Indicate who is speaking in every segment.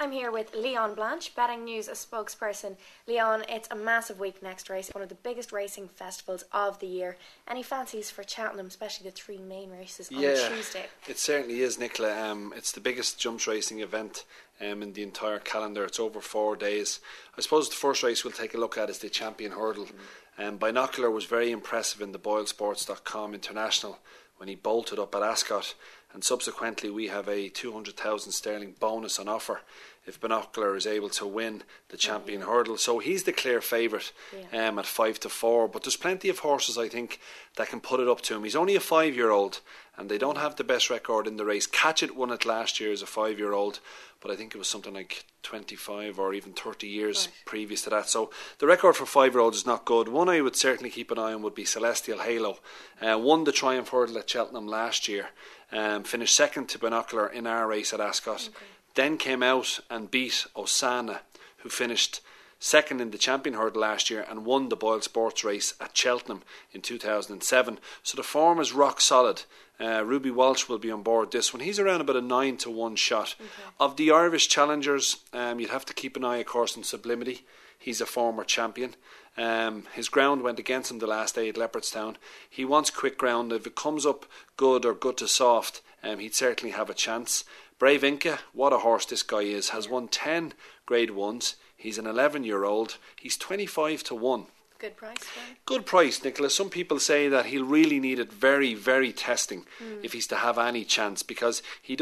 Speaker 1: I'm here with Leon Blanche, Betting News spokesperson. Leon, it's a massive week next race, one of the biggest racing festivals of the year. Any fancies for Cheltenham, especially the three main races on Tuesday?
Speaker 2: It certainly is, Nicola. It's the biggest jumps racing event in the entire calendar. It's over 4 days. I suppose the first race we'll take a look at is the Champion Hurdle. Binocular was very impressive in the BoyleSports.com International when he bolted up at Ascot, and subsequently we have a 200,000 sterling bonus on offer if Binocular is able to win the Champion Hurdle. So he's the clear favourite at 5-4, but there's plenty of horses I think that can put it up to him. He's only a 5-year-old and they don't have the best record in the race. Catchett won it last year as a 5-year-old, but I think it was something like 25 or even 30 years previous to that. So the record for 5-year-olds is not good. One I would certainly keep an eye on would be Celestial Halo. Won the Triumph Hurdle at Cheltenham last year, finished second to Binocular in our race at Ascot. Then came out and beat Osana, who finished second in the Champion Hurdle last year and won the Boyle Sports race at Cheltenham in 2007. So the form is rock solid. Ruby Walsh will be on board this one. He's around about a 9-1 shot. Of the Irish challengers, you'd have to keep an eye, of course, on Sublimity. He's a former champion. His ground went against him the last day at Leopardstown. He wants quick ground. If it comes up good or good to soft, he'd certainly have a chance. Brave Inca, what a horse this guy is, has won 10 Grade 1s. He's an 11-year-old. He's 25-1.
Speaker 1: Good price, right?
Speaker 2: Good price, Nicola. Some people say that he'll really need it very, very testing if he's to have any chance, because he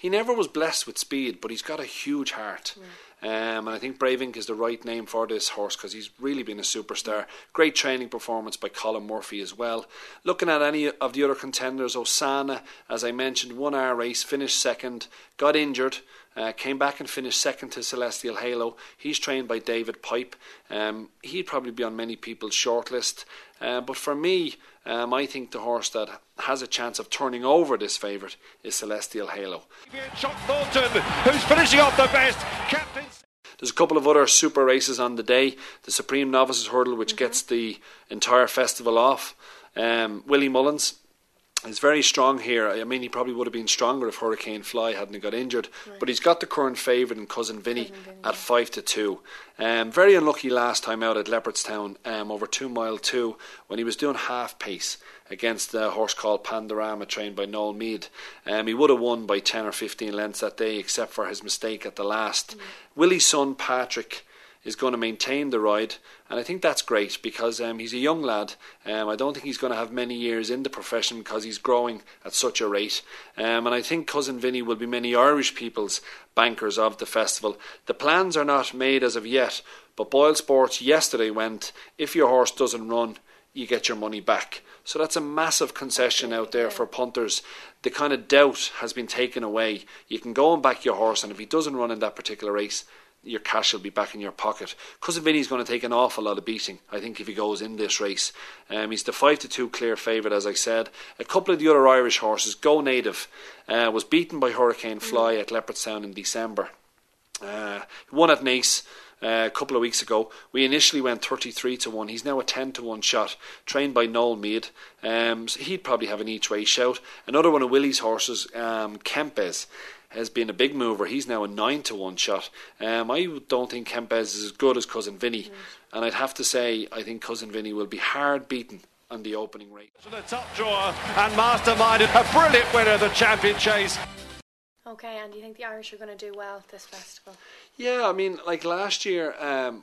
Speaker 2: never was blessed with speed, but he's got a huge heart. And I think Brave Inc is the right name for this horse because he's really been a superstar. Great training performance by Colin Murphy as well. Looking at any of the other contenders, Osana, as I mentioned, won our race, finished second, got injured, came back and finished second to Celestial Halo. He's trained by David Pipe. He'd probably be on many people's shortlist. But for me, I think the horse that has a chance of turning over this favourite is Celestial Halo.
Speaker 3: Chuck Thornton, who's finishing off the best. Captain.
Speaker 2: There's a couple of other super races on the day. The Supreme Novices Hurdle, which gets the entire festival off. Willie Mullins is very strong here. I mean, he probably would have been stronger if Hurricane Fly hadn't got injured. But he's got the current favourite in Cousin Vinny at 5-2. Very unlucky last time out at Leopardstown over 2 mile 2 when he was doing half pace against a horse called Pandorama trained by Noel Meade. He would have won by 10 or 15 lengths that day except for his mistake at the last. Willie's son Patrick is going to maintain the ride, and I think that's great because he's a young lad. I don't think he's going to have many years in the profession because he's growing at such a rate, and I think Cousin Vinny will be many Irish people's bankers of the festival. The plans are not made as of yet, but Boyle Sports yesterday went, if your horse doesn't run, you get your money back. So that's a massive concession out there for punters. The kind of doubt has been taken away. You can go and back your horse, and if he doesn't run in that particular race, your cash will be back in your pocket. Cousin Vinny's going to take an awful lot of beating, I think, if he goes in this race. He's the 5-2 clear favourite, as I said. A couple of the other Irish horses, Go Native, was beaten by Hurricane Fly at Leopardstown in December. Won at Naas a couple of weeks ago. We initially went 33-1. He's now a 10-1 shot, trained by Noel Meade. So he'd probably have an each way shout. Another one of Willie's horses, Kempes, has been a big mover. He's now a 9-1 shot. I don't think Kempes is as good as Cousin Vinny, and I'd have to say I think Cousin Vinny will be hard beaten on the opening race.
Speaker 3: To the top drawer and masterminded a brilliant winner of the Champion Chase.
Speaker 1: Okay, and do you think the Irish are going to do well at this festival?
Speaker 2: Yeah, I mean, like last year,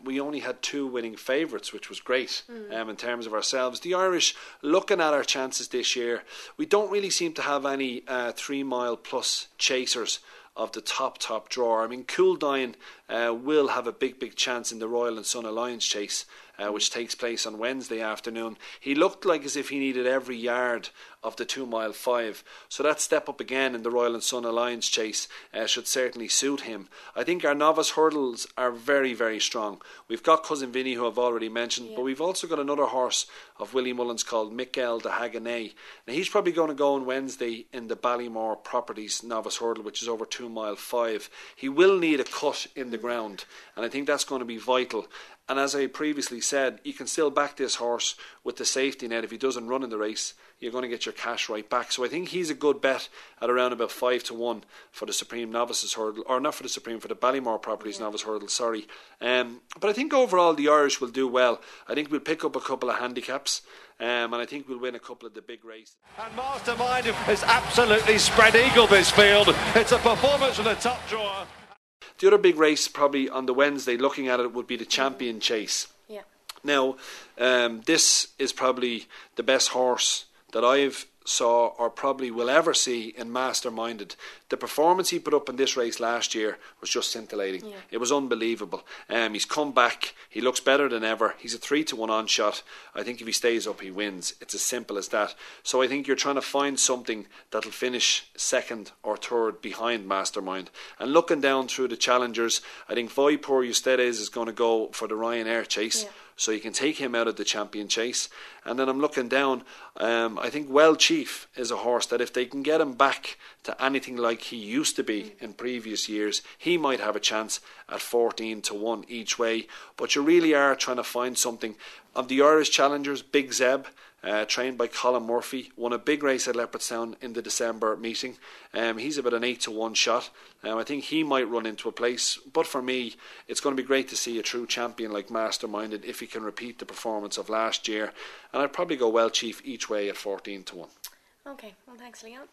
Speaker 2: we only had 2 winning favourites, which was great in terms of ourselves. The Irish, looking at our chances this year, we don't really seem to have any 3 mile plus chasers of the top drawer. I mean, Cool Dine will have a big chance in the Royal and Sun Alliance chase, which takes place on Wednesday afternoon. He looked like as if he needed every yard of the 2 mile 5, so that step up again in the Royal and Sun Alliance chase should certainly suit him. I think our novice hurdles are very strong. We've got Cousin Vinny, who I've already mentioned, but we've also got another horse of Willie Mullins called Mikel de Haguenay. Now he's probably going to go on Wednesday in the Ballymore Properties novice hurdle, which is over 2 mile 5. He will need a cut in the ground, and I think that's going to be vital. And as I previously said, you can still back this horse with the safety net. If he doesn't run in the race, you're going to get your cash right back. So I think he's a good bet at around about 5-1 for the Supreme Novices Hurdle, or not for the Supreme, for the Ballymore Properties Novice Hurdle, sorry. But I think overall the Irish will do well. I think we'll pick up a couple of handicaps, and I think we'll win a couple of the big races.
Speaker 3: And Mastermind is absolutely spread eagle this field. It's a performance from the top drawer.
Speaker 2: The other big race probably on the Wednesday, looking at it, would be the Champion Chase.
Speaker 1: Yeah.
Speaker 2: Now, this is probably the best horse that I've saw or probably will ever see in Masterminded. The performance he put up in this race last year was just scintillating.
Speaker 1: Yeah.
Speaker 2: It was unbelievable. He's come back. He looks better than ever. He's a 3-1 on shot. I think if he stays up, he wins. It's as simple as that. So I think you're trying to find something that'll finish second or third behind Mastermind. And looking down through the challengers, I think Voipur Ustedes is going to go for the Ryanair Chase.
Speaker 1: Yeah.
Speaker 2: So you can take him out of the Champion Chase. And then I'm looking down, I think Well Chief is a horse that if they can get him back to anything like he used to be in previous years, he might have a chance at 14-1 each way. But you really are trying to find something. Of the Irish challengers, Big Zeb, trained by Colin Murphy, won a big race at Leopardstown in the December meeting. He's about an 8-1 shot. I think he might run into a place, but for me, it's going to be great to see a true champion like Masterminded if he can repeat the performance of last year. And I'd probably go Well Chief each way at 14-1.
Speaker 1: Okay, well, thanks, Leon.